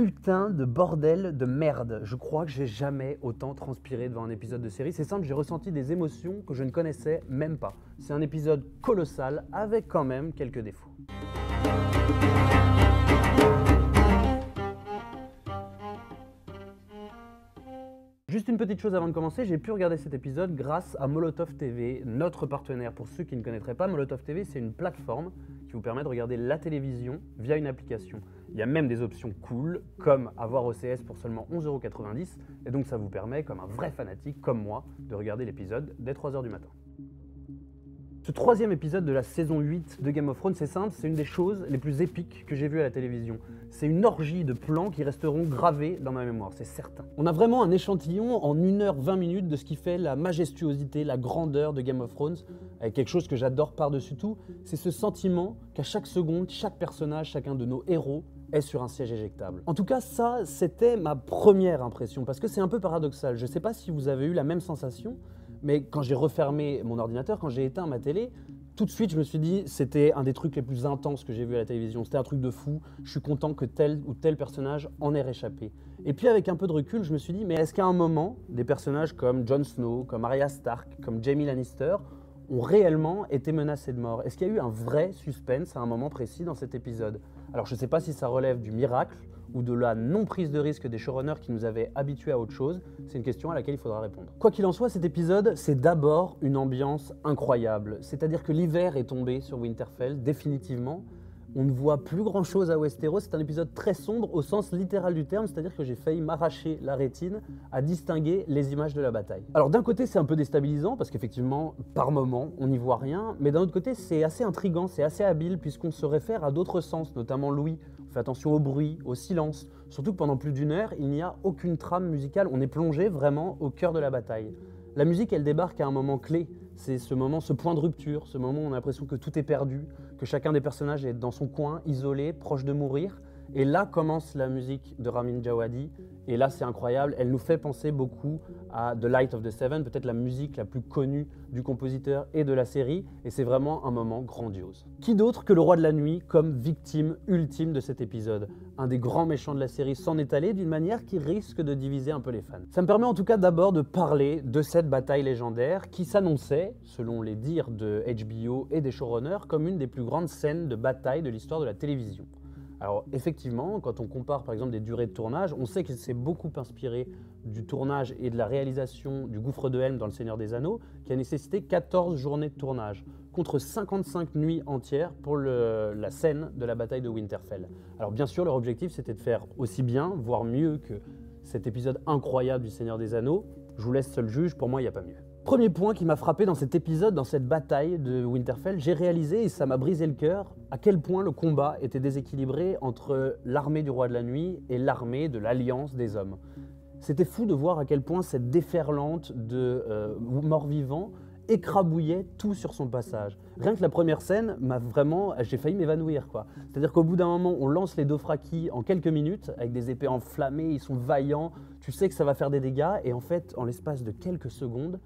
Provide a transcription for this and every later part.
Putain de bordel de merde. Je crois que j'ai jamais autant transpiré devant un épisode de série. C'est simple, j'ai ressenti des émotions que je ne connaissais même pas. C'est un épisode colossal avec quand même quelques défauts. Juste une petite chose avant de commencer, j'ai pu regarder cet épisode grâce à Molotov TV, notre partenaire. Pour ceux qui ne connaîtraient pas, Molotov TV, c'est une plateforme qui vous permet de regarder la télévision via une application. Il y a même des options cool, comme avoir OCS pour seulement 11,90 €, et donc ça vous permet, comme un vrai fanatique comme moi, de regarder l'épisode dès 3 h du matin. Ce troisième épisode de la saison 8 de Game of Thrones, c'est simple, c'est une des choses les plus épiques que j'ai vues à la télévision. C'est une orgie de plans qui resteront gravés dans ma mémoire, c'est certain. On a vraiment un échantillon en 1 h 20 minutes de ce qui fait la majestuosité, la grandeur de Game of Thrones, avec quelque chose que j'adore par-dessus tout, c'est ce sentiment qu'à chaque seconde, chaque personnage, chacun de nos héros est sur un siège éjectable. En tout cas, ça, c'était ma première impression, parce que c'est un peu paradoxal. Je ne sais pas si vous avez eu la même sensation, mais quand j'ai refermé mon ordinateur, quand j'ai éteint ma télé, tout de suite je me suis dit c'était un des trucs les plus intenses que j'ai vu à la télévision. C'était un truc de fou, je suis content que tel ou tel personnage en ait réchappé. Et puis avec un peu de recul, je me suis dit mais est-ce qu'à un moment, des personnages comme Jon Snow, comme Arya Stark, comme Jaime Lannister ont réellement été menacés de mort? Est-ce qu'il y a eu un vrai suspense à un moment précis dans cet épisode? Alors je ne sais pas si ça relève du miracle ou de la non-prise de risque des showrunners qui nous avaient habitués à autre chose, c'est une question à laquelle il faudra répondre. Quoi qu'il en soit, cet épisode, c'est d'abord une ambiance incroyable. C'est-à-dire que l'hiver est tombé sur Winterfell, définitivement. On ne voit plus grand-chose à Westeros, c'est un épisode très sombre au sens littéral du terme, c'est-à-dire que j'ai failli m'arracher la rétine à distinguer les images de la bataille. Alors d'un côté c'est un peu déstabilisant parce qu'effectivement par moment on n'y voit rien, mais d'un autre côté c'est assez intriguant, c'est assez habile puisqu'on se réfère à d'autres sens, notamment Louis. On fait attention au bruit, au silence, surtout que pendant plus d'1 heure il n'y a aucune trame musicale, on est plongé vraiment au cœur de la bataille. La musique elle débarque à un moment clé. C'est ce moment, ce point de rupture, ce moment où on a l'impression que tout est perdu, que chacun des personnages est dans son coin, isolé, proche de mourir. Et là commence la musique de Ramin Djawadi, et là c'est incroyable, elle nous fait penser beaucoup à The Light of the Seven, peut-être la musique la plus connue du compositeur et de la série, et c'est vraiment un moment grandiose. Qui d'autre que le Roi de la Nuit comme victime ultime de cet épisode? Un des grands méchants de la série s'en est allé d'une manière qui risque de diviser un peu les fans. Ça me permet en tout cas d'abord de parler de cette bataille légendaire qui s'annonçait, selon les dires de HBO et des showrunners, comme une des plus grandes scènes de bataille de l'histoire de la télévision. Alors effectivement, quand on compare par exemple des durées de tournage, on sait que c'est beaucoup inspiré du tournage et de la réalisation du Gouffre de Helm dans Le Seigneur des Anneaux, qui a nécessité 14 journées de tournage, contre 55 nuits entières pour la scène de la bataille de Winterfell. Alors bien sûr, leur objectif c'était de faire aussi bien, voire mieux que cet épisode incroyable du Seigneur des Anneaux. Je vous laisse seul juge, pour moi il n'y a pas mieux. Premier point qui m'a frappé dans cet épisode, dans cette bataille de Winterfell, j'ai réalisé, et ça m'a brisé le cœur, à quel point le combat était déséquilibré entre l'armée du Roi de la Nuit et l'armée de l'Alliance des Hommes. C'était fou de voir à quel point cette déferlante de morts-vivants écrabouillait tout sur son passage. Rien que la première scène m'a vraiment... j'ai failli m'évanouir, quoi. C'est-à-dire qu'au bout d'un moment, on lance les Dothraki en quelques minutes, avec des épées enflammées, ils sont vaillants, tu sais que ça va faire des dégâts, et en fait, en l'espace de quelques secondes,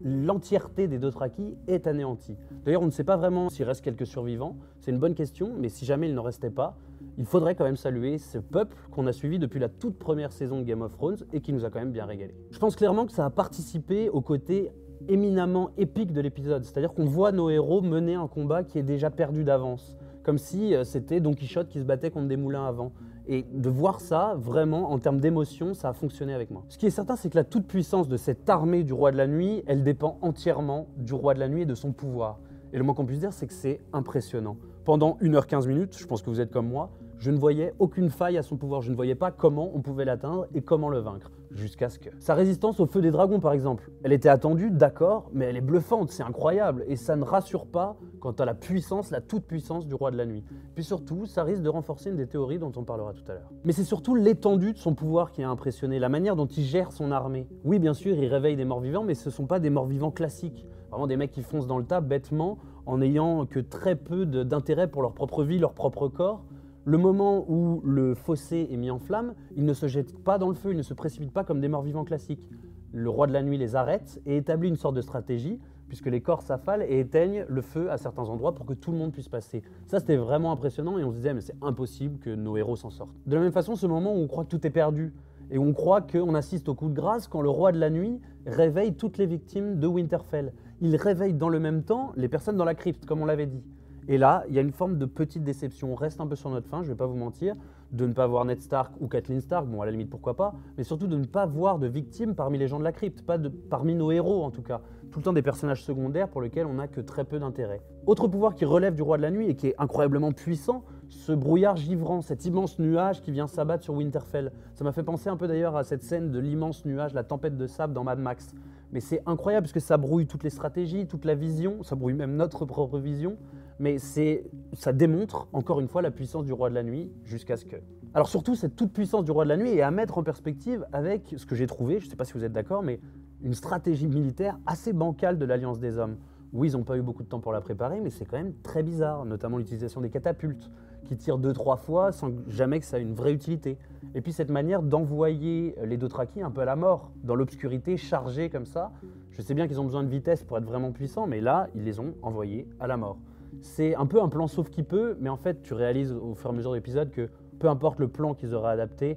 l'entièreté des Dothraki est anéantie. D'ailleurs, on ne sait pas vraiment s'il reste quelques survivants, c'est une bonne question, mais si jamais il n'en restait pas, il faudrait quand même saluer ce peuple qu'on a suivi depuis la toute première saison de Game of Thrones et qui nous a quand même bien régalé. Je pense clairement que ça a participé au côté éminemment épique de l'épisode, c'est-à-dire qu'on voit nos héros mener un combat qui est déjà perdu d'avance, comme si c'était Don Quichotte qui se battait contre des moulins avant. Et de voir ça, vraiment, en termes d'émotion, ça a fonctionné avec moi. Ce qui est certain, c'est que la toute-puissance de cette armée du Roi de la Nuit, elle dépend entièrement du Roi de la Nuit et de son pouvoir. Et le moins qu'on puisse dire, c'est que c'est impressionnant. Pendant 1 h 15 minutes, je pense que vous êtes comme moi, je ne voyais aucune faille à son pouvoir. Je ne voyais pas comment on pouvait l'atteindre et comment le vaincre. Jusqu'à ce que... Sa résistance au feu des dragons, par exemple, elle était attendue, d'accord, mais elle est bluffante, c'est incroyable. Et ça ne rassure pas quant à la puissance, la toute-puissance du Roi de la Nuit. Puis surtout, ça risque de renforcer une des théories dont on parlera tout à l'heure. Mais c'est surtout l'étendue de son pouvoir qui a impressionné, la manière dont il gère son armée. Oui, bien sûr, il réveille des morts-vivants, mais ce ne sont pas des morts-vivants classiques. Vraiment des mecs qui foncent dans le tas bêtement, en n'ayant que très peu d'intérêt pour leur propre vie, leur propre corps. Le moment où le fossé est mis en flamme, ils ne se jettent pas dans le feu, ils ne se précipitent pas comme des morts-vivants classiques. Le Roi de la Nuit les arrête et établit une sorte de stratégie puisque les corps s'affalent et éteignent le feu à certains endroits pour que tout le monde puisse passer. Ça, c'était vraiment impressionnant et on se disait, mais c'est impossible que nos héros s'en sortent. De la même façon, ce moment où on croit que tout est perdu et où on croit qu'on assiste au coup de grâce quand le roi de la nuit réveille toutes les victimes de Winterfell. Il réveille dans le même temps les personnes dans la crypte, comme on l'avait dit. Et là, il y a une forme de petite déception. On reste un peu sur notre faim, je ne vais pas vous mentir, de ne pas voir Ned Stark ou Catelyn Stark, bon à la limite pourquoi pas, mais surtout de ne pas voir de victimes parmi les gens de la crypte, parmi nos héros en tout cas. Tout le temps des personnages secondaires pour lesquels on n'a que très peu d'intérêt. Autre pouvoir qui relève du roi de la nuit et qui est incroyablement puissant, ce brouillard givrant, cet immense nuage qui vient s'abattre sur Winterfell. Ça m'a fait penser un peu d'ailleurs à cette scène de l'immense nuage, la tempête de sable dans Mad Max. Mais c'est incroyable parce que ça brouille toutes les stratégies, toute la vision, ça brouille même notre propre vision. Mais ça démontre, encore une fois, la puissance du roi de la nuit, jusqu'à ce que... Alors surtout, cette toute puissance du roi de la nuit est à mettre en perspective avec ce que j'ai trouvé, je ne sais pas si vous êtes d'accord, mais une stratégie militaire assez bancale de l'Alliance des Hommes. Oui, ils n'ont pas eu beaucoup de temps pour la préparer, mais c'est quand même très bizarre, notamment l'utilisation des catapultes, qui tirent 2-3 fois sans jamais que ça ait une vraie utilité. Et puis cette manière d'envoyer les Dothraki un peu à la mort, dans l'obscurité, chargés comme ça. Je sais bien qu'ils ont besoin de vitesse pour être vraiment puissants, mais là, ils les ont envoyés à la mort. C'est un peu un plan sauf qui peut, mais en fait, tu réalises au fur et à mesure de l'épisode que peu importe le plan qu'ils auraient adapté,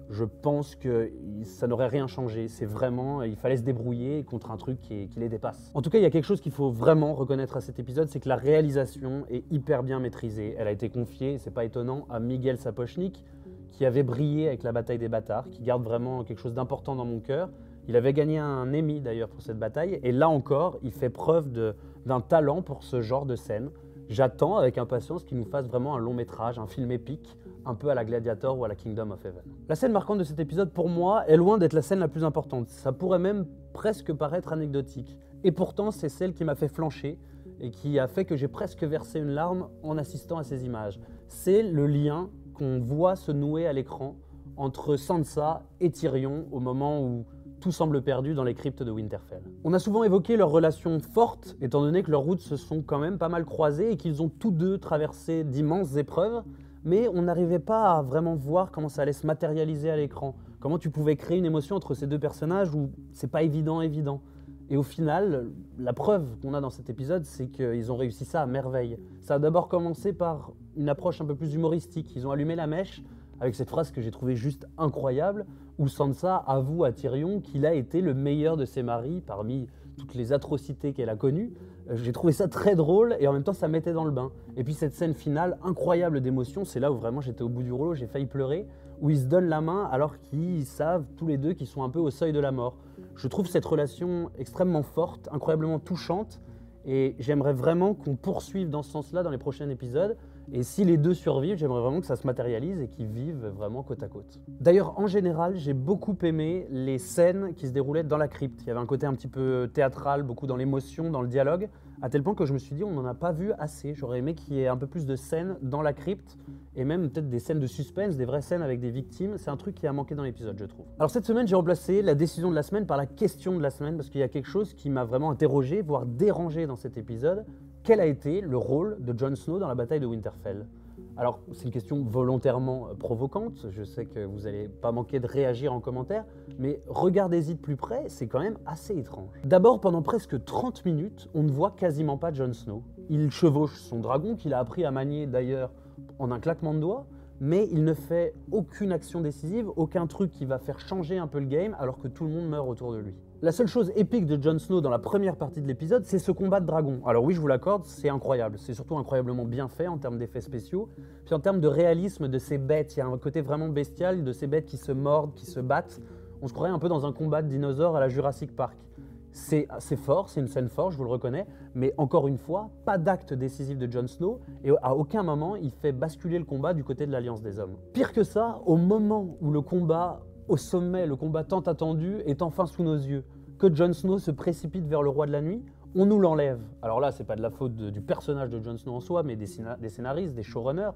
je pense que ça n'aurait rien changé. C'est vraiment, il fallait se débrouiller contre un truc qui les dépasse. En tout cas, il y a quelque chose qu'il faut vraiment reconnaître à cet épisode, c'est que la réalisation est hyper bien maîtrisée. Elle a été confiée, c'est pas étonnant, à Miguel Sapochnik, qui avait brillé avec la bataille des bâtards, qui garde vraiment quelque chose d'important dans mon cœur. Il avait gagné un Emmy d'ailleurs pour cette bataille, et là encore, il fait preuve d'un talent pour ce genre de scène. J'attends avec impatience qu'il nous fasse vraiment un long métrage, un film épique, un peu à la Gladiator ou à la Kingdom of Heaven. La scène marquante de cet épisode, pour moi, est loin d'être la scène la plus importante. Ça pourrait même presque paraître anecdotique. Et pourtant, c'est celle qui m'a fait flancher et qui a fait que j'ai presque versé une larme en assistant à ces images. C'est le lien qu'on voit se nouer à l'écran entre Sansa et Tyrion au moment où tout semble perdu dans les cryptes de Winterfell. On a souvent évoqué leur relation forte, étant donné que leurs routes se sont quand même pas mal croisées et qu'ils ont tous deux traversé d'immenses épreuves, mais on n'arrivait pas à vraiment voir comment ça allait se matérialiser à l'écran. Comment tu pouvais créer une émotion entre ces deux personnages où c'est pas évident. Et au final, la preuve qu'on a dans cet épisode, c'est qu'ils ont réussi ça à merveille. Ça a d'abord commencé par une approche un peu plus humoristique. Ils ont allumé la mèche avec cette phrase que j'ai trouvée juste incroyable, où Sansa avoue à Tyrion qu'il a été le meilleur de ses maris parmi toutes les atrocités qu'elle a connues. J'ai trouvé ça très drôle et en même temps ça mettait dans le bain. Et puis cette scène finale incroyable d'émotion, c'est là où vraiment j'étais au bout du rouleau, j'ai failli pleurer, où ils se donnent la main alors qu'ils savent tous les deux qu'ils sont un peu au seuil de la mort. Je trouve cette relation extrêmement forte, incroyablement touchante, et j'aimerais vraiment qu'on poursuive dans ce sens-là dans les prochains épisodes. Et si les deux survivent, j'aimerais vraiment que ça se matérialise et qu'ils vivent vraiment côte à côte. D'ailleurs, en général, j'ai beaucoup aimé les scènes qui se déroulaient dans la crypte. Il y avait un côté un petit peu théâtral, beaucoup dans l'émotion, dans le dialogue, à tel point que je me suis dit on n'en a pas vu assez. J'aurais aimé qu'il y ait un peu plus de scènes dans la crypte et même peut-être des scènes de suspense, des vraies scènes avec des victimes. C'est un truc qui a manqué dans l'épisode, je trouve. Alors cette semaine, j'ai remplacé la décision de la semaine par la question de la semaine parce qu'il y a quelque chose qui m'a vraiment interrogé, voire dérangé dans cet épisode. Quel a été le rôle de Jon Snow dans la bataille de Winterfell? Alors, c'est une question volontairement provocante, je sais que vous n'allez pas manquer de réagir en commentaire, mais regardez-y de plus près, c'est quand même assez étrange. D'abord, pendant presque 30 minutes, on ne voit quasiment pas Jon Snow. Il chevauche son dragon, qu'il a appris à manier d'ailleurs en un claquement de doigts, mais il ne fait aucune action décisive, aucun truc qui va faire changer un peu le game alors que tout le monde meurt autour de lui. La seule chose épique de Jon Snow dans la première partie de l'épisode, c'est ce combat de dragon. Alors oui, je vous l'accorde, c'est incroyable. C'est surtout incroyablement bien fait en termes d'effets spéciaux. Puis en termes de réalisme de ces bêtes, il y a un côté vraiment bestial de ces bêtes qui se mordent, qui se battent. On se croirait un peu dans un combat de dinosaures à la Jurassic Park. C'est fort, c'est une scène forte, je vous le reconnais, mais encore une fois, pas d'acte décisif de Jon Snow et à aucun moment il fait basculer le combat du côté de l'Alliance des Hommes. Pire que ça, au moment où le combat au sommet, le combat tant attendu est enfin sous nos yeux, que Jon Snow se précipite vers le roi de la nuit, on nous l'enlève. Alors là, c'est pas de la faute du personnage de Jon Snow en soi, mais des scénaristes, des showrunners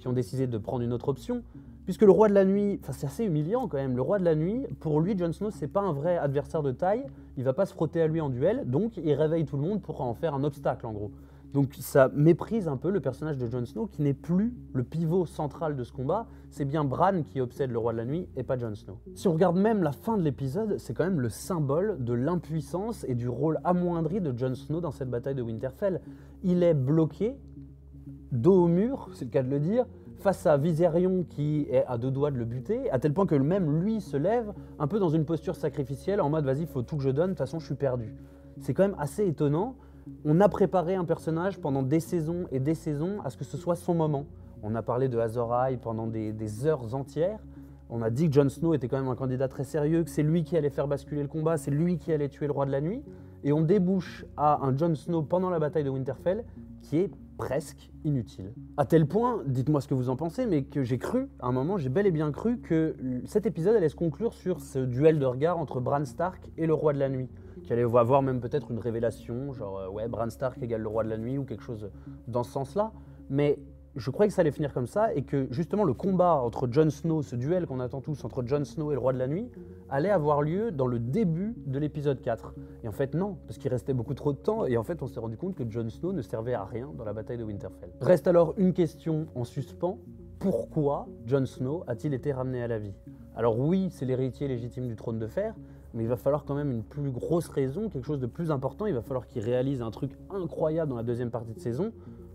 qui ont décidé de prendre une autre option. Puisque le roi de la nuit, c'est assez humiliant quand même, le roi de la nuit, pour lui, Jon Snow, c'est pas un vrai adversaire de taille, il va pas se frotter à lui en duel, donc il réveille tout le monde pour en faire un obstacle en gros. Donc ça méprise un peu le personnage de Jon Snow qui n'est plus le pivot central de ce combat, c'est bien Bran qui obsède le roi de la nuit et pas Jon Snow. Si on regarde même la fin de l'épisode, c'est quand même le symbole de l'impuissance et du rôle amoindri de Jon Snow dans cette bataille de Winterfell. Il est bloqué, dos au mur, c'est le cas de le dire, face à Viserion qui est à 2 doigts de le buter, à tel point que même lui se lève, un peu dans une posture sacrificielle, en mode « vas-y, il faut tout que je donne, de toute façon je suis perdu ». C'est quand même assez étonnant. On a préparé un personnage pendant des saisons et des saisons à ce que ce soit son moment. On a parlé de Azor Ahai pendant des heures entières. On a dit que Jon Snow était quand même un candidat très sérieux, que c'est lui qui allait faire basculer le combat, c'est lui qui allait tuer le roi de la nuit. Et on débouche à un Jon Snow pendant la bataille de Winterfell qui est presque inutile. À tel point, dites-moi ce que vous en pensez, mais que j'ai cru, à un moment, j'ai bel et bien cru que cet épisode allait se conclure sur ce duel de regard entre Bran Stark et le roi de la nuit. Qu'il allait avoir même peut-être une révélation, genre ouais, Bran Stark égale le roi de la nuit ou quelque chose dans ce sens-là. Mais je croyais que ça allait finir comme ça et que justement le combat entre Jon Snow, ce duel qu'on attend tous entre Jon Snow et le roi de la nuit, allait avoir lieu dans le début de l'épisode 4. Et en fait non, parce qu'il restait beaucoup trop de temps et en fait on s'est rendu compte que Jon Snow ne servait à rien dans la bataille de Winterfell. Reste alors une question en suspens, pourquoi Jon Snow a-t-il été ramené à la vie? Alors oui, c'est l'héritier légitime du trône de fer, mais il va falloir quand même une plus grosse raison, quelque chose de plus important, il va falloir qu'il réalise un truc incroyable dans la deuxième partie de saison,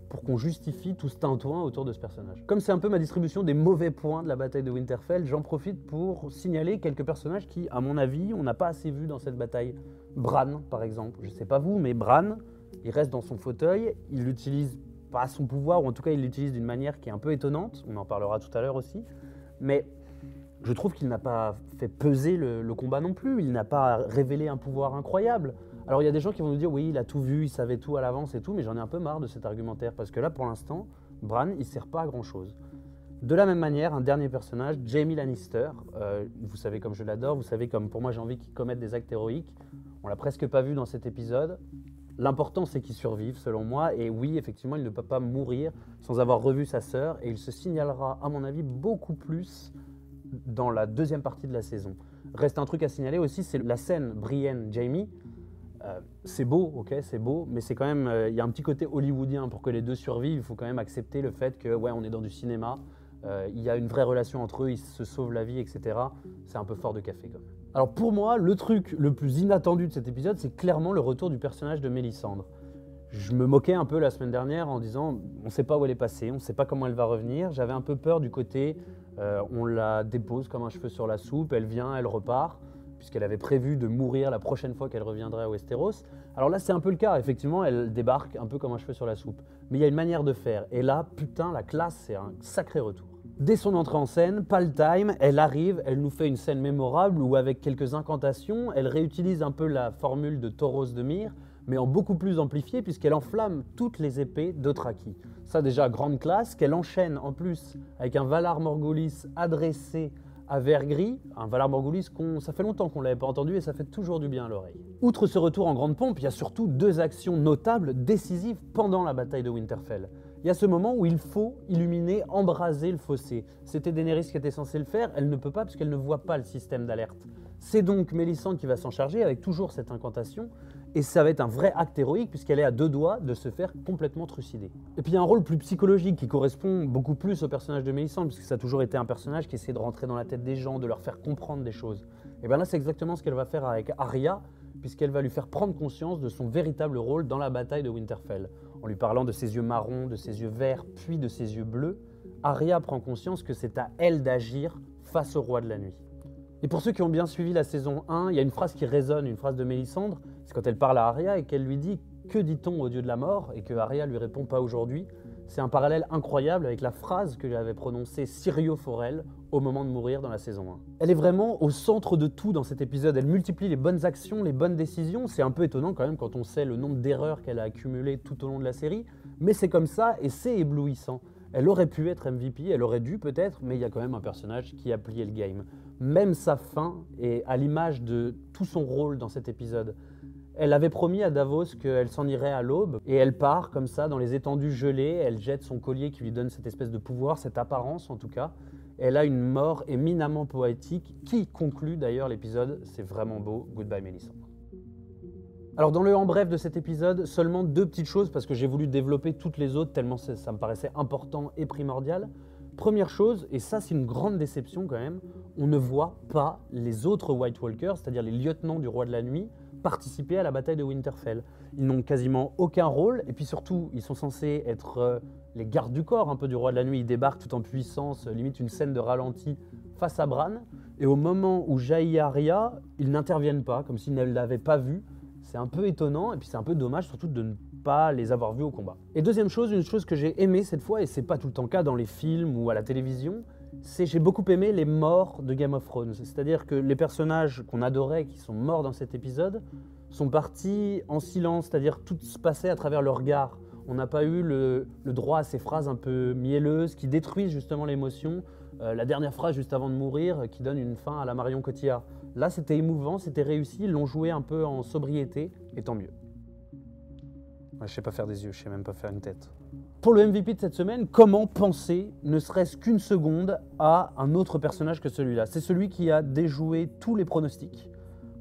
pour qu'on justifie tout ce tintouin autour de ce personnage. Comme c'est un peu ma distribution des mauvais points de la bataille de Winterfell, j'en profite pour signaler quelques personnages qui, à mon avis, on n'a pas assez vu dans cette bataille. Bran, par exemple. Je sais pas vous, mais Bran, il reste dans son fauteuil, il n'utilise pas son pouvoir, ou en tout cas il l'utilise d'une manière qui est un peu étonnante, on en parlera tout à l'heure aussi, mais je trouve qu'il n'a pas fait peser le combat non plus, il n'a pas révélé un pouvoir incroyable. Alors il y a des gens qui vont nous dire oui, il a tout vu, il savait tout à l'avance et tout, mais j'en ai un peu marre de cet argumentaire parce que là pour l'instant, Bran il sert pas à grand chose. De la même manière, un dernier personnage, Jaime Lannister, vous savez comme je l'adore, vous savez comme pour moi j'ai envie qu'il commette des actes héroïques, on l'a presque pas vu dans cet épisode. L'important c'est qu'il survive selon moi et oui effectivement il ne peut pas mourir sans avoir revu sa sœur et il se signalera à mon avis beaucoup plus dans la deuxième partie de la saison. Reste un truc à signaler aussi, c'est la scène Brienne-Jaime. C'est beau, ok, c'est beau, mais c'est quand même, il y a un petit côté hollywoodien pour que les deux survivent. Il faut quand même accepter le fait que, ouais, on est dans du cinéma, il y a une vraie relation entre eux, ils se sauvent la vie, etc. C'est un peu fort de café quand même. Alors pour moi, le truc le plus inattendu de cet épisode, c'est clairement le retour du personnage de Mélisandre. Je me moquais un peu la semaine dernière en disant, on ne sait pas où elle est passée, on ne sait pas comment elle va revenir. J'avais un peu peur du côté, on la dépose comme un cheveu sur la soupe, elle vient, elle repart, puisqu'elle avait prévu de mourir la prochaine fois qu'elle reviendrait à Westeros. Alors là, c'est un peu le cas. Effectivement, elle débarque un peu comme un cheveu sur la soupe. Mais il y a une manière de faire. Et là, putain, la classe, c'est un sacré retour. Dès son entrée en scène, pas le time, elle arrive, elle nous fait une scène mémorable où, avec quelques incantations, elle réutilise un peu la formule de Thoros de Myr, mais en beaucoup plus amplifié, puisqu'elle enflamme toutes les épées d'Othraki. Ça, déjà, grande classe, qu'elle enchaîne en plus avec un Valar Morghulis adressé à Vergris, un Valar Morghulis ça fait longtemps qu'on ne l'avait pas entendu et ça fait toujours du bien à l'oreille. Outre ce retour en grande pompe, il y a surtout 2 actions notables, décisives pendant la bataille de Winterfell. Il y a ce moment où il faut illuminer, embraser le fossé. C'était Daenerys qui était censée le faire, elle ne peut pas parce qu'elle ne voit pas le système d'alerte. C'est donc Mélisandre qui va s'en charger avec toujours cette incantation. Et ça va être un vrai acte héroïque puisqu'elle est à 2 doigts de se faire complètement trucider. Et puis il y a un rôle plus psychologique qui correspond beaucoup plus au personnage de Mélisandre puisque ça a toujours été un personnage qui essaie de rentrer dans la tête des gens, de leur faire comprendre des choses. Et bien là c'est exactement ce qu'elle va faire avec Arya puisqu'elle va lui faire prendre conscience de son véritable rôle dans la bataille de Winterfell. En lui parlant de ses yeux marrons, de ses yeux verts, puis de ses yeux bleus, Arya prend conscience que c'est à elle d'agir face au roi de la nuit. Et pour ceux qui ont bien suivi la saison 1, il y a une phrase qui résonne, une phrase de Mélisandre, c'est quand elle parle à Arya et qu'elle lui dit « Que dit-on au dieu de la mort ?» et que Arya lui répond « Pas aujourd'hui ». C'est un parallèle incroyable avec la phrase que avait prononcée Syrio Forel au moment de mourir dans la saison 1. Elle est vraiment au centre de tout dans cet épisode, elle multiplie les bonnes actions, les bonnes décisions. C'est un peu étonnant quand même quand on sait le nombre d'erreurs qu'elle a accumulées tout au long de la série, mais c'est comme ça et c'est éblouissant. Elle aurait pu être MVP, elle aurait dû peut-être, mais il y a quand même un personnage qui a plié le game. Même sa fin est à l'image de tout son rôle dans cet épisode. Elle avait promis à Davos qu'elle s'en irait à l'aube, et elle part comme ça dans les étendues gelées, elle jette son collier qui lui donne cette espèce de pouvoir, cette apparence en tout cas. Elle a une mort éminemment poétique qui conclut d'ailleurs l'épisode, c'est vraiment beau, Goodbye Mélisandre. Alors dans le en bref de cet épisode, seulement 2 petites choses parce que j'ai voulu développer toutes les autres tellement ça me paraissait important et primordial. Première chose, et ça c'est une grande déception quand même, on ne voit pas les autres White Walkers, c'est-à-dire les lieutenants du Roi de la Nuit, participer à la bataille de Winterfell. Ils n'ont quasiment aucun rôle et puis surtout ils sont censés être les gardes du corps un peu du Roi de la Nuit. Ils débarquent tout en puissance, limite une scène de ralenti face à Bran. Et au moment où jaillit Arya, ils n'interviennent pas, comme s'ils ne l'avaient pas vu. C'est un peu étonnant et puis c'est un peu dommage surtout de ne pas les avoir vus au combat. Et deuxième chose, une chose que j'ai aimée cette fois, et c'est pas tout le temps le cas dans les films ou à la télévision, c'est j'ai beaucoup aimé les morts de Game of Thrones. C'est-à-dire que les personnages qu'on adorait, qui sont morts dans cet épisode, sont partis en silence, c'est-à-dire tout se passait à travers le regard. On n'a pas eu le droit à ces phrases un peu mielleuses qui détruisent justement l'émotion. La dernière phrase juste avant de mourir qui donne une fin à la Marion Cotillard. Là, c'était émouvant, c'était réussi, ils l'ont joué un peu en sobriété, et tant mieux. Ouais, je sais pas faire des yeux, je sais même pas faire une tête. Pour le MVP de cette semaine, comment penser, ne serait-ce qu'une seconde, à un autre personnage que celui-là? C'est celui qui a déjoué tous les pronostics.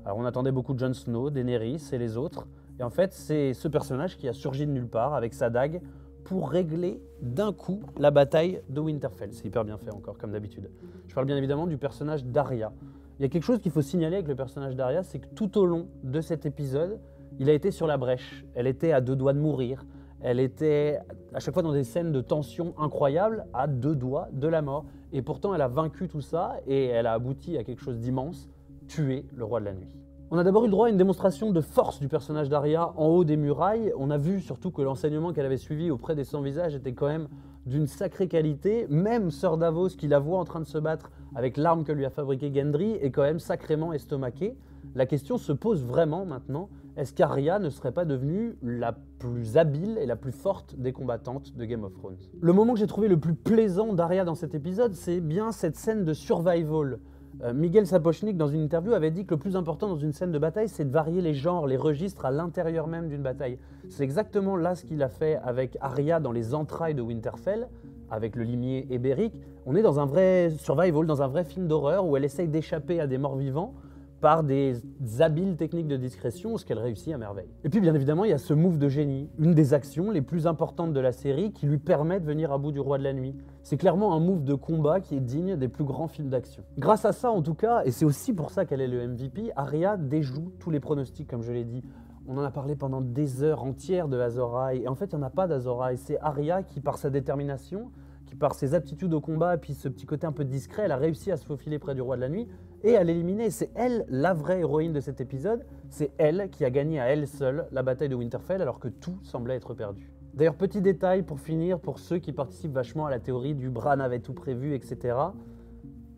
Alors on attendait beaucoup de Jon Snow, Daenerys et les autres, et en fait c'est ce personnage qui a surgi de nulle part avec sa dague pour régler d'un coup la bataille de Winterfell. C'est hyper bien fait encore, comme d'habitude. Je parle bien évidemment du personnage d'Arya. Il y a quelque chose qu'il faut signaler avec le personnage d'Arya, c'est que tout au long de cet épisode, il a été sur la brèche. Elle était à 2 doigts de mourir. Elle était à chaque fois dans des scènes de tension incroyables, à 2 doigts de la mort. Et pourtant, elle a vaincu tout ça et elle a abouti à quelque chose d'immense, tuer le Roi de la Nuit. On a d'abord eu le droit à une démonstration de force du personnage d'Arya en haut des murailles. On a vu surtout que l'enseignement qu'elle avait suivi auprès des Sans-Visages était quand même d'une sacrée qualité. Même Sir Davos, qui la voit en train de se battre avec l'arme que lui a fabriquée Gendry, est quand même sacrément estomaqué. La question se pose vraiment maintenant, est-ce qu'Arya ne serait pas devenue la plus habile et la plus forte des combattantes de Game of Thrones? Le moment que j'ai trouvé le plus plaisant d'Arya dans cet épisode, c'est bien cette scène de survival. Miguel Sapochnik, dans une interview, avait dit que le plus important dans une scène de bataille, c'est de varier les genres, les registres à l'intérieur même d'une bataille. C'est exactement là ce qu'il a fait avec Arya dans les entrailles de Winterfell, avec le limier Ebéric. On est dans un vrai survival, dans un vrai film d'horreur où elle essaye d'échapper à des morts vivants par des habiles techniques de discrétion, ce qu'elle réussit à merveille. Et puis bien évidemment, il y a ce move de génie, une des actions les plus importantes de la série qui lui permet de venir à bout du Roi de la Nuit. C'est clairement un move de combat qui est digne des plus grands films d'action. Grâce à ça en tout cas, et c'est aussi pour ça qu'elle est le MVP, Arya déjoue tous les pronostics comme je l'ai dit. On en a parlé pendant des heures entières de Azor Ahai, et en fait il n'y en a pas d'Azor Ahai, c'est Arya qui par sa détermination, qui par ses aptitudes au combat et puis ce petit côté un peu discret, elle a réussi à se faufiler près du Roi de la Nuit et à l'éliminer. C'est elle la vraie héroïne de cet épisode, c'est elle qui a gagné à elle seule la bataille de Winterfell alors que tout semblait être perdu. D'ailleurs, petit détail pour finir, pour ceux qui participent vachement à la théorie du Bran avait tout prévu, etc.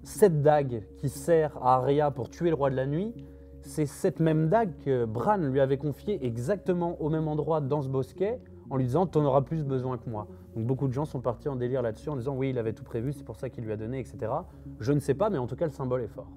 Cette dague qui sert à Arya pour tuer le Roi de la Nuit, c'est cette même dague que Bran lui avait confiée exactement au même endroit dans ce bosquet en lui disant « t'en auras plus besoin que moi ». Donc beaucoup de gens sont partis en délire là-dessus en disant « oui, il avait tout prévu, c'est pour ça qu'il lui a donné, etc. » Je ne sais pas, mais en tout cas, le symbole est fort.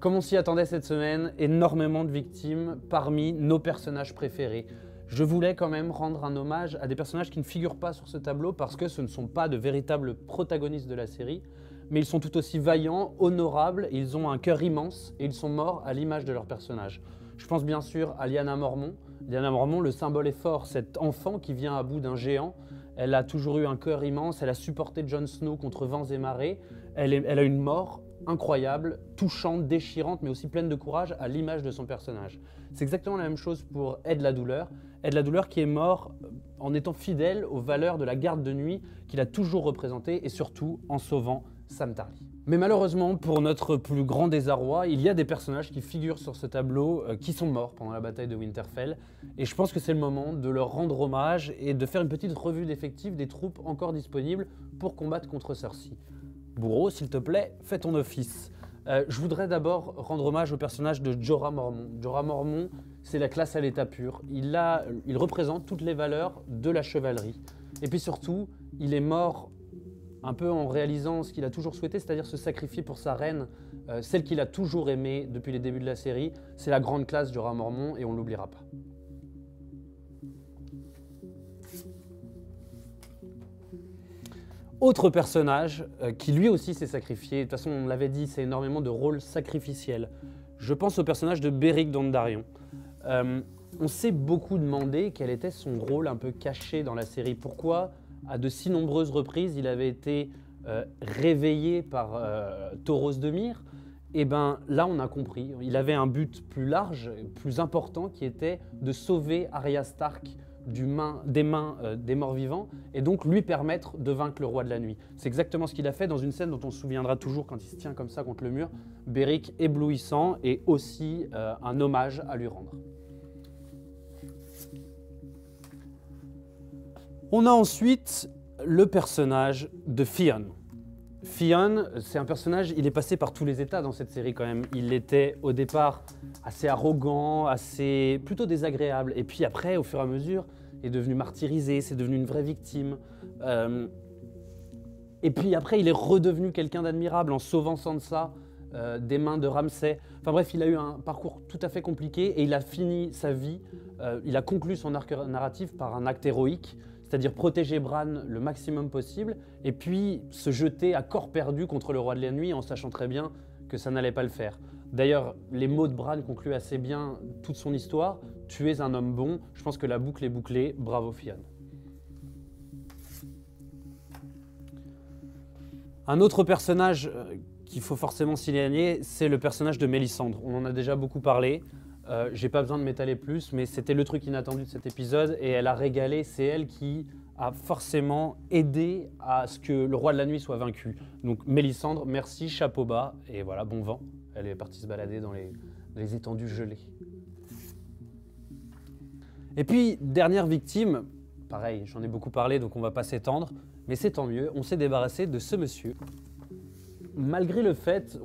Comme on s'y attendait cette semaine, énormément de victimes parmi nos personnages préférés. Je voulais quand même rendre un hommage à des personnages qui ne figurent pas sur ce tableau parce que ce ne sont pas de véritables protagonistes de la série, mais ils sont tout aussi vaillants, honorables, ils ont un cœur immense et ils sont morts à l'image de leur personnage. Je pense bien sûr à Lyanna Mormont. Lyanna Mormont, le symbole est fort, cet enfant qui vient à bout d'un géant. Elle a toujours eu un cœur immense, elle a supporté Jon Snow contre vents et marées. Elle a une mort incroyable, touchante, déchirante, mais aussi pleine de courage à l'image de son personnage. C'est exactement la même chose pour Ed la Douleur. Ed la Douleur qui est mort en étant fidèle aux valeurs de la garde de nuit qu'il a toujours représentées et surtout en sauvant Sam Tarly. Mais malheureusement, pour notre plus grand désarroi, il y a des personnages qui figurent sur ce tableau qui sont morts pendant la bataille de Winterfell. Et je pense que c'est le moment de leur rendre hommage et de faire une petite revue d'effectifs des troupes encore disponibles pour combattre contre Cersei. Bourreau, s'il te plaît, fais ton office. Je voudrais d'abord rendre hommage au personnage de Jorah Mormont. Jorah Mormont, c'est la classe à l'état pur. Il représente toutes les valeurs de la chevalerie. Et puis surtout, il est mort un peu en réalisant ce qu'il a toujours souhaité, c'est-à-dire se sacrifier pour sa reine, celle qu'il a toujours aimée depuis les débuts de la série. C'est la grande classe Jorah Mormont et on ne l'oubliera pas. Autre personnage qui lui aussi s'est sacrifié, de toute façon on l'avait dit, c'est énormément de rôles sacrificiels. Je pense au personnage de Beric Dondarrion. On s'est beaucoup demandé quel était son rôle un peu caché dans la série. Pourquoi, à de si nombreuses reprises, il avait été réveillé par Thoros de Myr. Et bien là, on a compris. Il avait un but plus large, plus important, qui était de sauver Arya Stark des mains des morts-vivants et donc lui permettre de vaincre le roi de la nuit. C'est exactement ce qu'il a fait dans une scène dont on se souviendra toujours quand il se tient comme ça contre le mur. Beric éblouissant et aussi un hommage à lui rendre. On a ensuite le personnage de Theon. Theon, c'est un personnage, il est passé par tous les états dans cette série quand même. Il était au départ assez arrogant, plutôt désagréable. Et puis après, au fur et à mesure, il est devenu martyrisé, c'est devenu une vraie victime. Et puis après, il est redevenu quelqu'un d'admirable en sauvant Sansa des mains de Ramsay. Enfin bref, il a eu un parcours tout à fait compliqué et il a fini sa vie, il a conclu son arc narratif par un acte héroïque, c'est-à-dire protéger Bran le maximum possible et puis se jeter à corps perdu contre le roi de la nuit en sachant très bien que ça n'allait pas le faire. D'ailleurs, les mots de Bran concluent assez bien toute son histoire. Tu es un homme bon. Je pense que la boucle est bouclée. Bravo Theon. Un autre personnage qu'il faut forcément signaler, c'est le personnage de Mélisandre. On en a déjà beaucoup parlé. J'ai pas besoin de m'étaler plus, mais c'était le truc inattendu de cet épisode et elle a régalé. C'est elle qui a forcément aidé à ce que le roi de la nuit soit vaincu. Donc Mélisandre, merci, chapeau bas et voilà, bon vent. Elle est partie se balader dans les étendues gelées. Et puis, dernière victime, pareil, j'en ai beaucoup parlé donc on va pas s'étendre, mais c'est tant mieux, on s'est débarrassé de ce monsieur. Malgré le fait,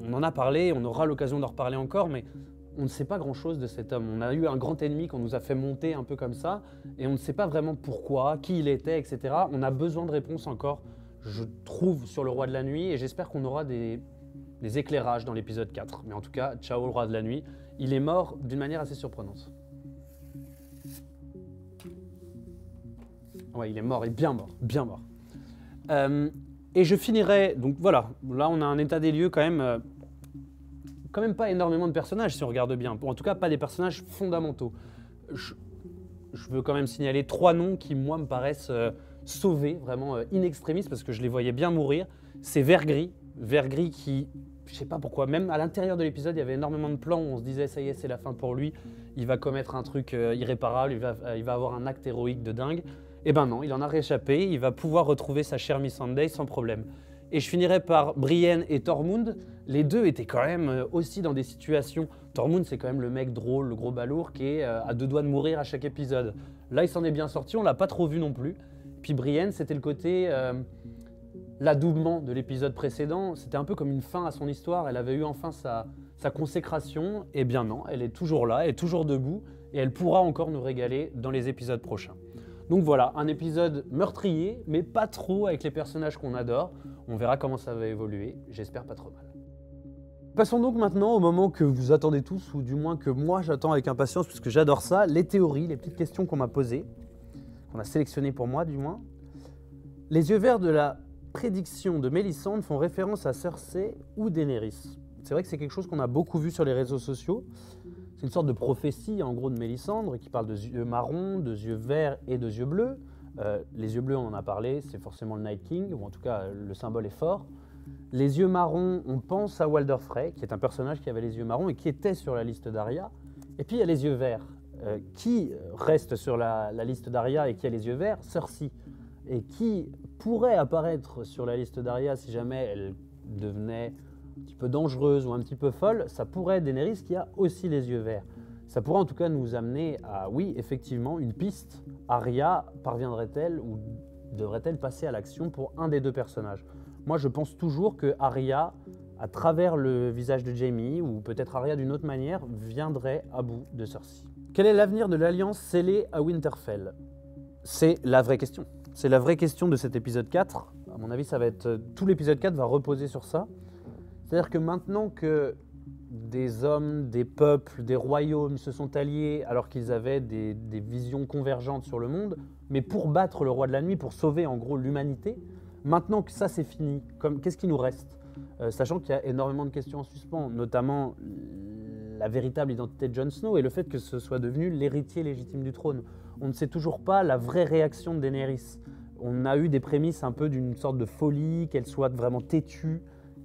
on en a parlé, on aura l'occasion d'en reparler encore, mais on ne sait pas grand-chose de cet homme. On a eu un grand ennemi qu'on nous a fait monter un peu comme ça, et on ne sait pas vraiment pourquoi, qui il était, etc. On a besoin de réponses encore, je trouve, sur le roi de la nuit, et j'espère qu'on aura des éclairages dans l'épisode 4. Mais en tout cas, ciao le roi de la nuit. Il est mort d'une manière assez surprenante. Ouais, il est mort, et bien mort, bien mort. Et je finirai, donc voilà, là on a un état des lieux quand même pas énormément de personnages si on regarde bien. En tout cas, pas des personnages fondamentaux. Je veux quand même signaler 3 noms qui, moi, me paraissent sauvés, vraiment in extremis, parce que je les voyais bien mourir. C'est Vergris qui, je sais pas pourquoi, même à l'intérieur de l'épisode, il y avait énormément de plans où on se disait, ça y est, c'est la fin pour lui, il va commettre un truc irréparable, il va avoir un acte héroïque de dingue. Eh ben non, il en a réchappé, il va pouvoir retrouver sa chère Missandei sans problème. Et je finirai par Brienne et Tormund. Les deux étaient quand même aussi dans des situations... Tormund, c'est quand même le mec drôle, le gros balourd qui est à 2 doigts de mourir à chaque épisode. Là, il s'en est bien sorti, on l'a pas trop vu non plus. Puis Brienne, c'était le côté... l'adoubement de l'épisode précédent. C'était un peu comme une fin à son histoire. Elle avait eu enfin sa consécration. Eh bien non, elle est toujours là, elle est toujours debout. Et elle pourra encore nous régaler dans les épisodes prochains. Donc voilà, un épisode meurtrier, mais pas trop avec les personnages qu'on adore. On verra comment ça va évoluer, j'espère pas trop mal. Passons donc maintenant au moment que vous attendez tous, ou du moins que moi j'attends avec impatience, puisque j'adore ça, les théories, les petites questions qu'on m'a posées, qu'on a sélectionnées pour moi du moins. Les yeux verts de la prédiction de Mélisandre font référence à Cersei ou Daenerys. C'est vrai que c'est quelque chose qu'on a beaucoup vu sur les réseaux sociaux. C'est une sorte de prophétie, en gros, de Mélisandre qui parle de yeux marrons, de yeux verts et de yeux bleus. Les yeux bleus, on en a parlé, c'est forcément le Night King, ou en tout cas, le symbole est fort. Les yeux marrons, on pense à Walder Frey, qui est un personnage qui avait les yeux marrons et qui était sur la liste d'Arya. Et puis, il y a les yeux verts. Qui reste sur la liste d'Arya et qui a les yeux verts? Cersei. Et qui pourrait apparaître sur la liste d'Arya si jamais elle devenait un petit peu dangereuse ou un petit peu folle, ça pourrait être Daenerys qui a aussi les yeux verts. Ça pourrait en tout cas nous amener à, oui, effectivement, une piste. Arya parviendrait-elle ou devrait-elle passer à l'action pour un des deux personnages? Moi, je pense toujours que Arya, à travers le visage de Jaime, ou peut-être Arya d'une autre manière, viendrait à bout de Cersei. Quel est l'avenir de l'Alliance scellée à Winterfell? C'est la vraie question. C'est la vraie question de cet épisode 4. À mon avis, ça va être tout l'épisode 4 va reposer sur ça. C'est-à-dire que maintenant que des hommes, des peuples, des royaumes se sont alliés alors qu'ils avaient des visions convergentes sur le monde, mais pour battre le roi de la nuit, pour sauver en gros l'humanité, maintenant que ça c'est fini, qu'est-ce qui nous reste? Sachant qu'il y a énormément de questions en suspens, notamment la véritable identité de Jon Snow et le fait que ce soit devenu l'héritier légitime du trône. On ne sait toujours pas la vraie réaction de Daenerys. On a eu des prémices un peu d'une sorte de folie, qu'elle soit vraiment têtue,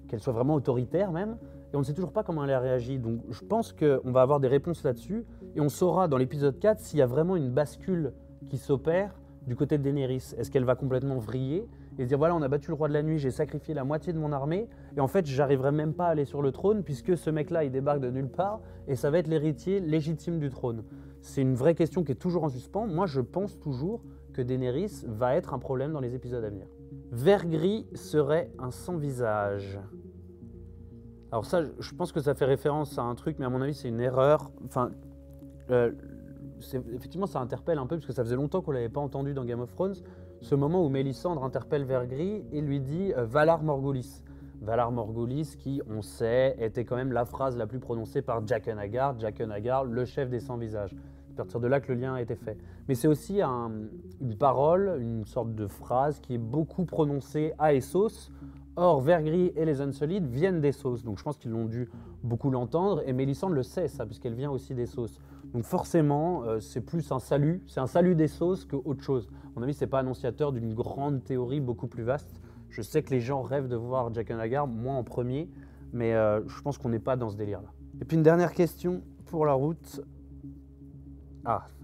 qu'elle soit vraiment autoritaire même, et on ne sait toujours pas comment elle a réagi. Donc je pense qu'on va avoir des réponses là-dessus, et on saura dans l'épisode 4 s'il y a vraiment une bascule qui s'opère du côté de Daenerys. Est-ce qu'elle va complètement vriller et se dire voilà, on a battu le roi de la nuit, j'ai sacrifié la moitié de mon armée, et en fait j'arriverai même pas à aller sur le trône puisque ce mec-là il débarque de nulle part et ça va être l'héritier légitime du trône. C'est une vraie question qui est toujours en suspens. Moi je pense toujours que Daenerys va être un problème dans les épisodes à venir. Vergris serait un sans-visage. Alors ça, je pense que ça fait référence à un truc, mais à mon avis c'est une erreur. Enfin, effectivement ça interpelle un peu parce que ça faisait longtemps qu'on ne l'avait pas entendu dans Game of Thrones. Ce moment où Mélisandre interpelle Vergris et lui dit Valar Morghulis. Valar Morghulis qui, on sait, était quand même la phrase la plus prononcée par Jaqen H'ghar. Jaqen H'ghar, le chef des 100 visages. C'est à partir de là que le lien a été fait. Mais c'est aussi une parole, une sorte de phrase qui est beaucoup prononcée à Essos. Or, Vergris et les Unsullied viennent d'Essos, donc je pense qu'ils l'ont dû beaucoup l'entendre, et Mélisandre le sait ça, puisqu'elle vient aussi d'Essos. Donc forcément, c'est plus un salut d'Essos qu'autre chose. À mon avis, c'est pas annonciateur d'une grande théorie beaucoup plus vaste. Je sais que les gens rêvent de voir Jaqen H'ghar, moi en premier, mais je pense qu'on n'est pas dans ce délire-là. Et puis une dernière question pour la route.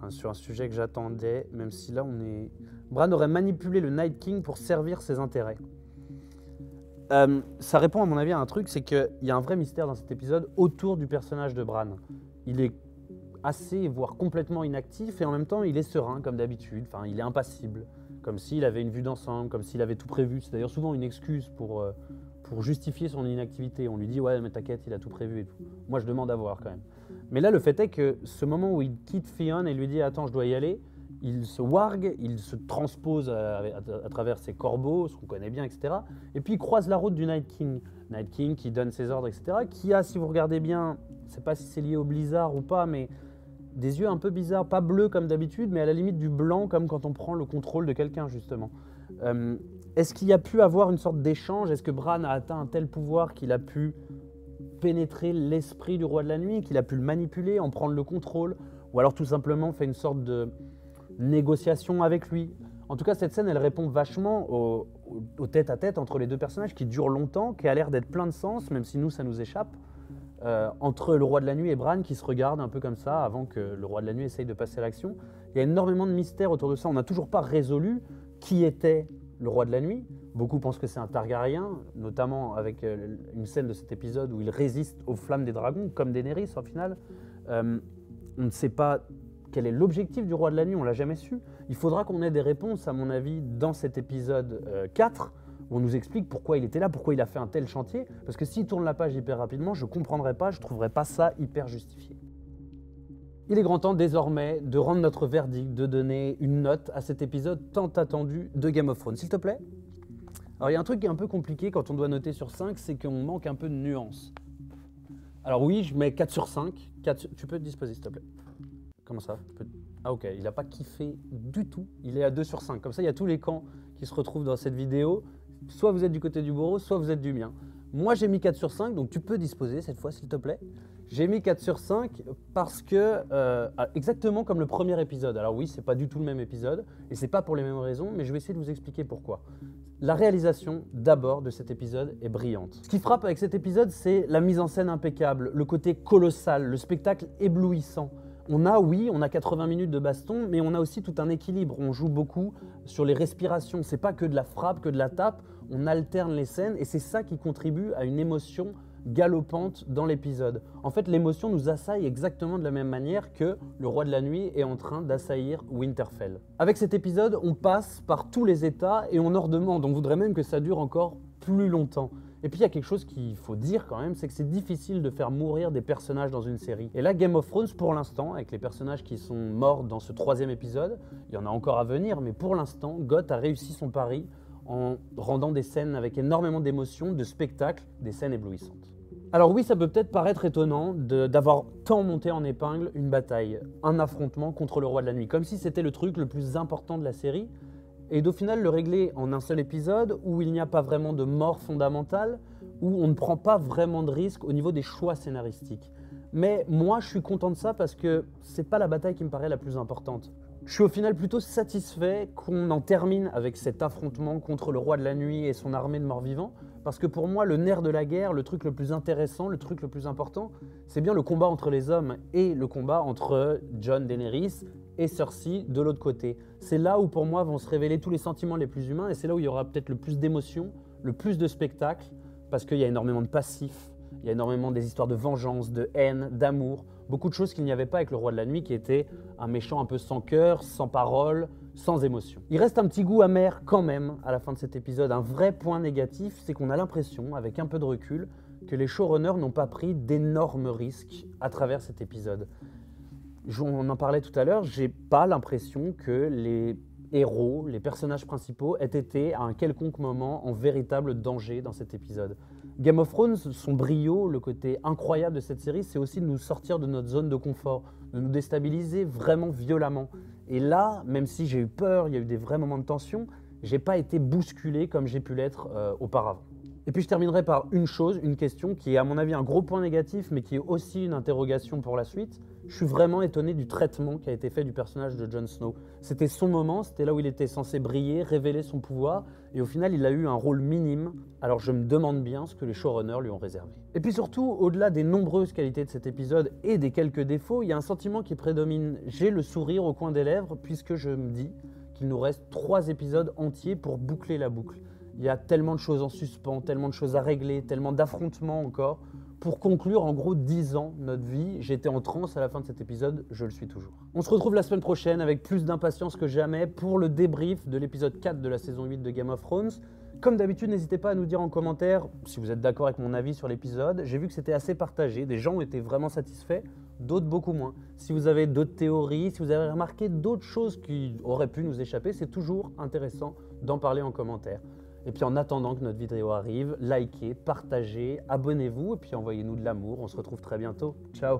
Sur un sujet que j'attendais, même si là on est... Bran aurait manipulé le Night King pour servir ses intérêts. Ça répond à mon avis à un truc, c'est qu'il y a un vrai mystère dans cet épisode autour du personnage de Bran. Il est assez, voire complètement inactif, et en même temps il est serein comme d'habitude, enfin il est impassible, comme s'il avait une vue d'ensemble, comme s'il avait tout prévu. C'est d'ailleurs souvent une excuse pour justifier son inactivité. On lui dit ouais mais t'inquiète, il a tout prévu et tout. Moi je demande à voir quand même. Mais là le fait est que ce moment où il quitte Theon et lui dit attends je dois y aller, il se wargue, il se transpose à travers ses corbeaux, ce qu'on connaît bien, etc. Et puis il croise la route du Night King. Night King qui donne ses ordres, etc. Qui a, si vous regardez bien, je ne sais pas si c'est lié au blizzard ou pas, mais des yeux un peu bizarres, pas bleus comme d'habitude, mais à la limite du blanc, comme quand on prend le contrôle de quelqu'un, justement. Est-ce qu'il y a pu avoir une sorte d'échange? Est-ce que Bran a atteint un tel pouvoir qu'il a pu pénétrer l'esprit du roi de la nuit, qu'il a pu le manipuler, en prendre le contrôle, ou alors tout simplement fait une sorte de négociation avec lui? En tout cas, cette scène, elle répond vachement au tête-à-tête entre les deux personnages qui dure longtemps, qui a l'air d'être plein de sens, même si nous, ça nous échappe, entre le roi de la nuit et Bran qui se regardent un peu comme ça avant que le roi de la nuit essaye de passer à l'action. Il y a énormément de mystères autour de ça. On n'a toujours pas résolu qui était le roi de la nuit. Beaucoup pensent que c'est un Targaryen, notamment avec une scène de cet épisode où il résiste aux flammes des dragons, comme Daenerys au final. On ne sait pas quel est l'objectif du roi de la nuit, on ne l'a jamais su. Il faudra qu'on ait des réponses, à mon avis, dans cet épisode 4, où on nous explique pourquoi il était là, pourquoi il a fait un tel chantier. Parce que s'il tourne la page hyper rapidement, je ne comprendrai pas, je ne trouverai pas ça hyper justifié. Il est grand temps désormais de rendre notre verdict, de donner une note à cet épisode tant attendu de Game of Thrones. S'il te plaît. Alors il y a un truc qui est un peu compliqué quand on doit noter sur 5, c'est qu'on manque un peu de nuance. Alors oui, je mets 4 sur 5. Tu peux te disposer, s'il te plaît. Comment ça? Ah ok, il n'a pas kiffé du tout. Il est à 2 sur 5. Comme ça, il y a tous les camps qui se retrouvent dans cette vidéo. Soit vous êtes du côté du bourreau, soit vous êtes du mien. Moi, j'ai mis 4 sur 5, donc tu peux disposer cette fois, s'il te plaît. J'ai mis 4 sur 5 parce que, exactement comme le premier épisode. Alors oui, c'est pas du tout le même épisode, et c'est pas pour les mêmes raisons, mais je vais essayer de vous expliquer pourquoi. La réalisation, d'abord, de cet épisode est brillante. Ce qui frappe avec cet épisode, c'est la mise en scène impeccable, le côté colossal, le spectacle éblouissant. On a 80 minutes de baston, mais on a aussi tout un équilibre. On joue beaucoup sur les respirations. C'est pas que de la frappe, que de la tape. On alterne les scènes et c'est ça qui contribue à une émotion galopante dans l'épisode. En fait, l'émotion nous assaille exactement de la même manière que le roi de la nuit est en train d'assaillir Winterfell. Avec cet épisode, on passe par tous les états et on en redemande. On voudrait même que ça dure encore plus longtemps. Et puis il y a quelque chose qu'il faut dire quand même, c'est que c'est difficile de faire mourir des personnages dans une série. Et là, Game of Thrones, pour l'instant, avec les personnages qui sont morts dans ce 3e épisode, il y en a encore à venir, mais pour l'instant, GOT a réussi son pari en rendant des scènes avec énormément d'émotion, de spectacle, des scènes éblouissantes. Alors oui, ça peut peut-être paraître étonnant d'avoir tant monté en épingle une bataille, un affrontement contre le roi de la nuit, comme si c'était le truc le plus important de la série, et d'au final le régler en un seul épisode où il n'y a pas vraiment de mort fondamentale, où on ne prend pas vraiment de risque au niveau des choix scénaristiques. Mais moi, je suis content de ça parce que c'est pas la bataille qui me paraît la plus importante. Je suis au final plutôt satisfait qu'on en termine avec cet affrontement contre le roi de la nuit et son armée de morts-vivants, parce que pour moi, le nerf de la guerre, le truc le plus intéressant, le truc le plus important, c'est bien le combat entre les hommes et le combat entre Jon Daenerys et Cersei de l'autre côté. C'est là où pour moi vont se révéler tous les sentiments les plus humains et c'est là où il y aura peut-être le plus d'émotions, le plus de spectacles, parce qu'il y a énormément de passifs, il y a énormément des histoires de vengeance, de haine, d'amour, beaucoup de choses qu'il n'y avait pas avec le roi de la nuit qui était un méchant un peu sans cœur, sans parole, sans émotion. Il reste un petit goût amer quand même à la fin de cet épisode. Un vrai point négatif, c'est qu'on a l'impression, avec un peu de recul, que les showrunners n'ont pas pris d'énormes risques à travers cet épisode. On en parlait tout à l'heure, j'ai pas l'impression que les héros, les personnages principaux aient été à un quelconque moment en véritable danger dans cet épisode. Game of Thrones, son brio, le côté incroyable de cette série, c'est aussi de nous sortir de notre zone de confort, de nous déstabiliser vraiment violemment. Et là, même si j'ai eu peur, il y a eu des vrais moments de tension, j'ai pas été bousculé comme j'ai pu l'être auparavant. Et puis je terminerai par une chose, une question qui est à mon avis un gros point négatif, mais qui est aussi une interrogation pour la suite. Je suis vraiment étonné du traitement qui a été fait du personnage de Jon Snow. C'était son moment, c'était là où il était censé briller, révéler son pouvoir, et au final il a eu un rôle minime. Alors je me demande bien ce que les showrunners lui ont réservé. Et puis surtout, au-delà des nombreuses qualités de cet épisode et des quelques défauts, il y a un sentiment qui prédomine. J'ai le sourire au coin des lèvres puisque je me dis qu'il nous reste 3 épisodes entiers pour boucler la boucle. Il y a tellement de choses en suspens, tellement de choses à régler, tellement d'affrontements encore. Pour conclure, en gros, 10 ans, notre vie, j'étais en transe à la fin de cet épisode, je le suis toujours. On se retrouve la semaine prochaine avec plus d'impatience que jamais pour le débrief de l'épisode 4 de la saison 8 de Game of Thrones. Comme d'habitude, n'hésitez pas à nous dire en commentaire si vous êtes d'accord avec mon avis sur l'épisode. J'ai vu que c'était assez partagé, des gens étaient vraiment satisfaits, d'autres beaucoup moins. Si vous avez d'autres théories, si vous avez remarqué d'autres choses qui auraient pu nous échapper, c'est toujours intéressant d'en parler en commentaire. Et puis en attendant que notre vidéo arrive, likez, partagez, abonnez-vous et puis envoyez-nous de l'amour. On se retrouve très bientôt. Ciao!